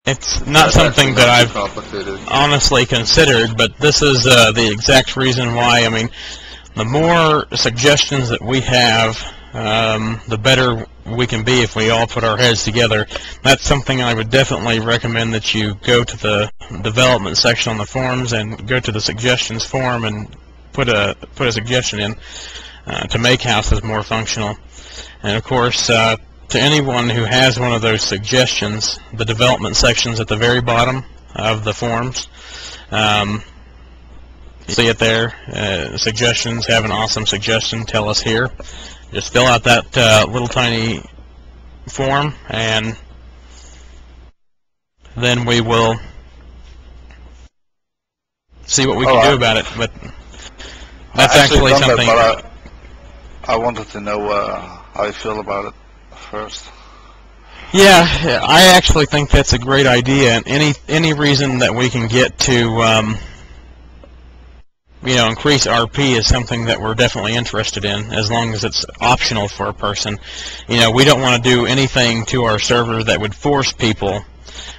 It's not That's something that I've complicated. honestly considered, but this is the exact reason why. I mean, the more suggestions that we have, the better we can be if we all put our heads together. That's something I would definitely recommend, that you go to the development section on the forums and go to the suggestions form and put a suggestion in to make houses more functional. And of course, to anyone who has one of those suggestions, the development section's at the very bottom of the forums. You see it there, suggestions. Have an awesome suggestion, tell us here. Just fill out that little tiny form, and then we will see what we can do about it. But that's actually something. But I wanted to know how you feel about it first. Yeah, I actually think that's a great idea, and any reason that we can get to increase RP is something that we're definitely interested in, as long as it's optional for a person. We don't want to do anything to our server that would force people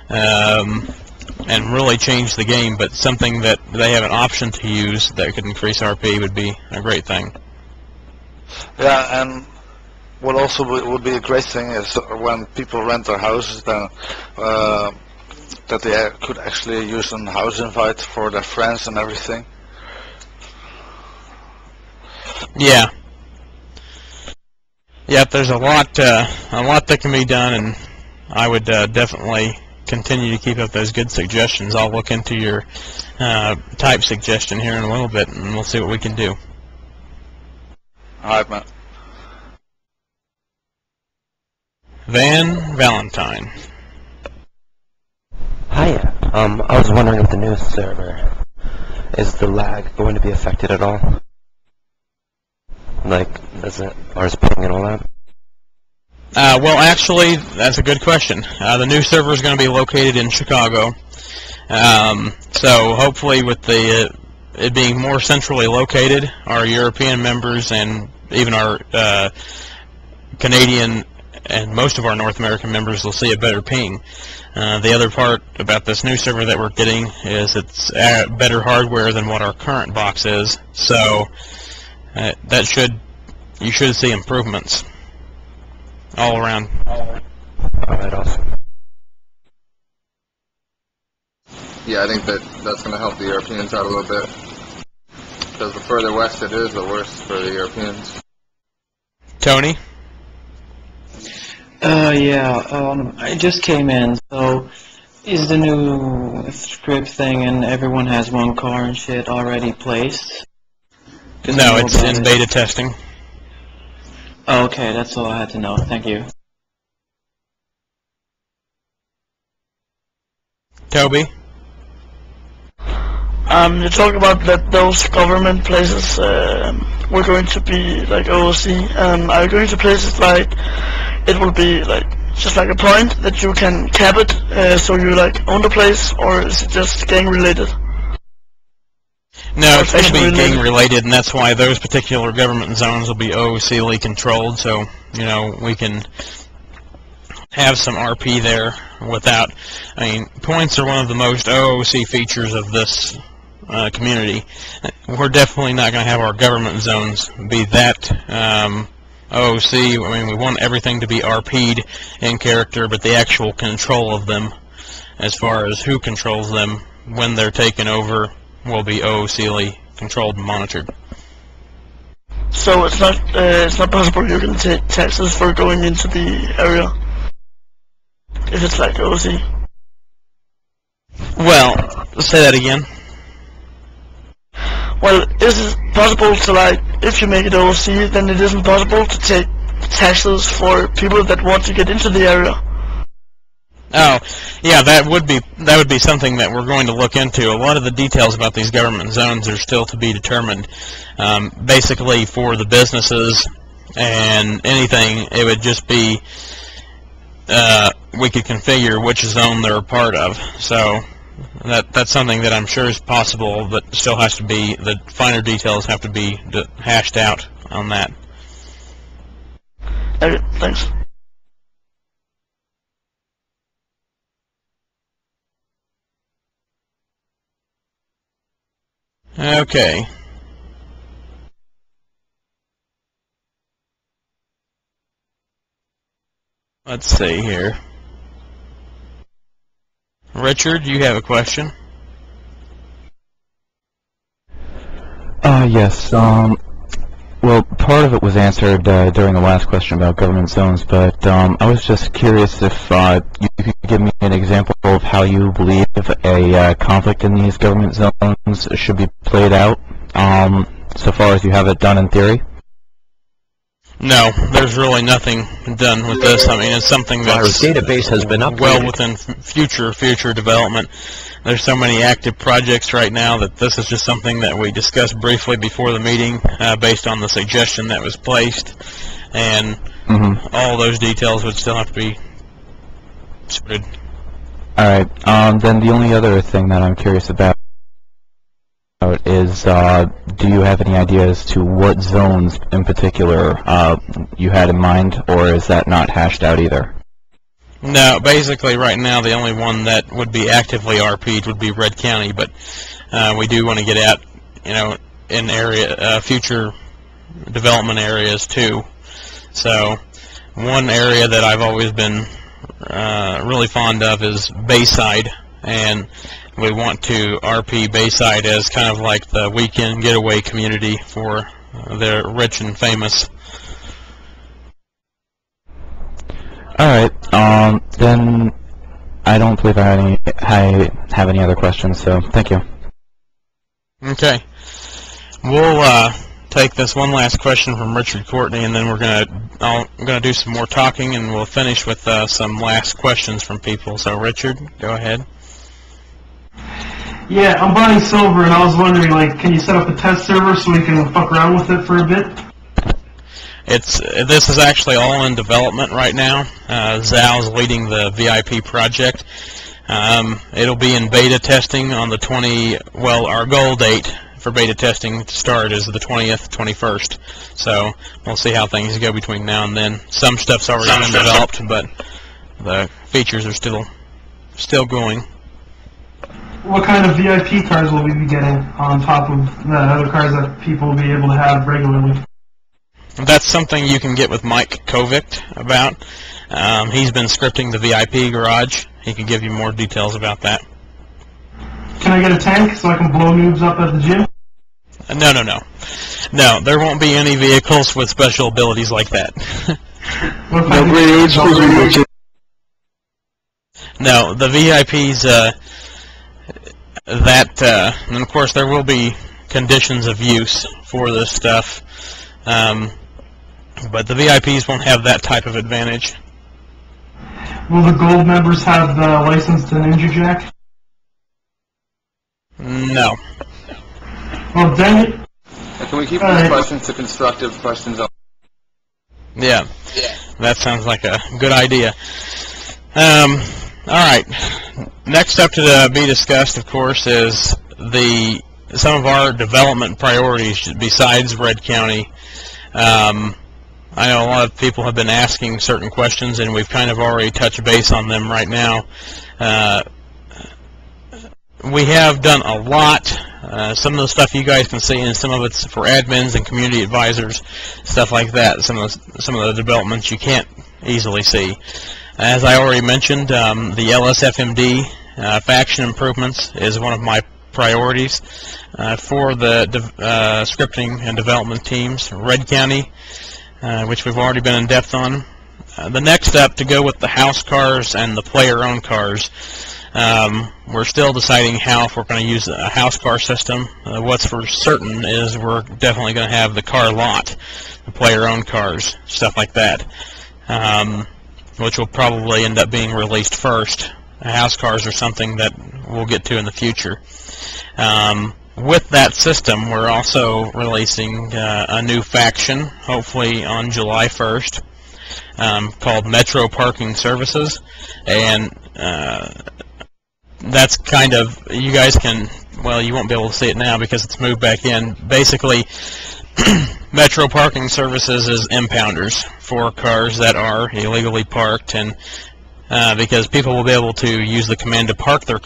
and really change the game, but something that they have an option to use that could increase RP would be a great thing. Yeah, and what also would be a great thing is when people rent their houses, then that they could actually use a house invite for their friends and everything. Yeah. Yep, there's a lot that can be done, and I would definitely continue to keep up those good suggestions. I'll look into your type suggestion here in a little bit, and we'll see what we can do. Alright, man. Van Valentine. Hiya. I was wondering if the new server, is the lag going to be affected at all? Like, is ping and all that? Well, actually, that's a good question. The new server is going to be located in Chicago. So hopefully, with it being more centrally located, our European members and even our Canadian and most of our North American members will see a better ping. The other part about this new server that we're getting is it's better hardware than what our current box is. So you should see improvements all around. Alright, awesome. Yeah, I think that's going to help the Europeans out a little bit, because the further west it is, the worse for the Europeans. Tony? Yeah, I just came in, so is the new script thing and everyone has one car and shit already placed? No, it's in beta testing. Oh, okay, that's all I had to know. Thank you. Toby? You talk about that those government places were going to be like OOC. Are you going to places like it will be like just like a point that you can cap it so you like own the place, or is it just gang related? No, it's going to be gang related, and that's why those particular government zones will be OOC-ly controlled, so we can have some RP there without. I mean, points are one of the most OOC features of this community. We're definitely not going to have our government zones be that OOC. I mean, we want everything to be RP'd in character, but the actual control of them, as far as who controls them when they're taken over, will be OOC-ly controlled and monitored. So it's not possible you can take taxes for going into the area if it's like OOC. Well, say that again. Well, is it possible to, like, if you make it OOC, then it isn't possible to take taxes for people that want to get into the area? Oh, yeah, that would be something that we're going to look into. A lot of the details about these government zones are still to be determined. Basically, for the businesses and anything, it would just be we could configure which zone they're a part of. So that's something that I'm sure is possible, but still has to be, the finer details have to be hashed out on that. Okay, thanks. Okay. Let's see here. Richard, you have a question? Yes. Well, part of it was answered during the last question about government zones, but I was just curious if you could give me an example of how you believe a conflict in these government zones should be played out, so far as you have it done in theory. No, there's really nothing done with this. I mean, it's something that's database has been updated. well within future development. There's so many active projects right now that this is just something that we discussed briefly before the meeting based on the suggestion that was placed, and all those details would still have to be sorted. Alright, then the only other thing that I'm curious about is, do you have any idea as to what zones in particular you had in mind, or is that not hashed out either? No, basically right now the only one that would be actively RP'd would be Red County, but we do want to get out, you know, in area future development areas too. So one area that I've always been really fond of is Bayside, and we want to RP Bayside as kind of like the weekend getaway community for the rich and famous. Alright, then I don't believe I have any other questions, so thank you. Okay. We'll take this one last question from Richard Courtney, and then I'm gonna do some more talking, and we'll finish with some last questions from people. So Richard, go ahead. Yeah, I'm buying silver, and I was wondering, like, can you set up a test server so we can fuck around with it for a bit? This is actually all in development right now. Zal's leading the VIP project. It'll be in beta testing on the well, our goal date for beta testing to start is the 20th, 21st. So we'll see how things go between now and then. Some stuff's already been developed, but the features are still going. What kind of VIP cars will we be getting on top of the other cars that people will be able to have regularly? That's something you can get with Mike Kovic about. He's been scripting the VIP garage. He can give you more details about that. Can I get a tank so I can blow noobs up at the gym? No, there won't be any vehicles with special abilities like that. No, the VIPs, and of course there will be conditions of use for this stuff, but the VIPs won't have that type of advantage. Will the gold members have the license to Ninja Jack? No. Well, dang it. Can we keep these questions to constructive questions? Yeah, that sounds like a good idea. Alright, next up to be discussed, of course, is some of our development priorities besides Red County. I know a lot of people have been asking certain questions, and we've kind of already touched base on them right now. We have done a lot. Some of the stuff you guys can see, and some of it's for admins and community advisors, stuff like that. Some of the developments you can't easily see. As I already mentioned, the LSFMD faction improvements is one of my priorities for the scripting and development teams. Red County, which we've already been in depth on. The next step to go with the house cars and the player-owned cars. We're still deciding if we're going to use a house car system. What's for certain is we're definitely going to have the car lot, the player-owned cars, stuff like that, which will probably end up being released first. House cars are something that we'll get to in the future. With that system, we're also releasing a new faction, hopefully on July 1st, called Metro Parking Services, and that's kind of, you guys can, well, you won't be able to see it now because it's moved back in. Basically, Metro Parking Services is impounders for cars that are illegally parked, and because people will be able to use the command to park their